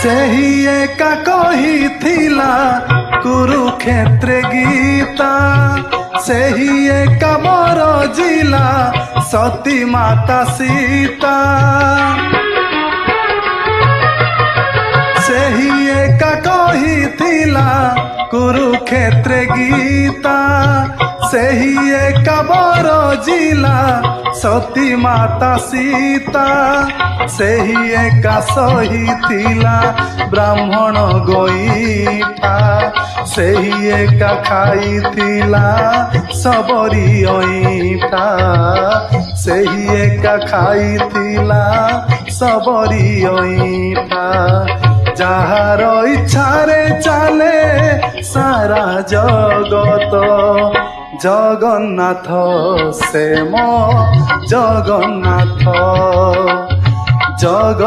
सेही एका कहिथिला कुरुक्षेत्र गीता सेही एका बरजिला सती माता सीता सेही एका कहिथिला कुरुक्षेत्र गीता सेही एका बरजिला सती माता सीता सेही एका सहिथिला ब्राह्मण गोईठा सेही एका खाइथिला सबरी अईठा सेही एका खाइथिला सबरी अईठा যাহার ইচ্ছারে চালে সারা জগত জগন্নাথ সে মো জগন্নাথ জগ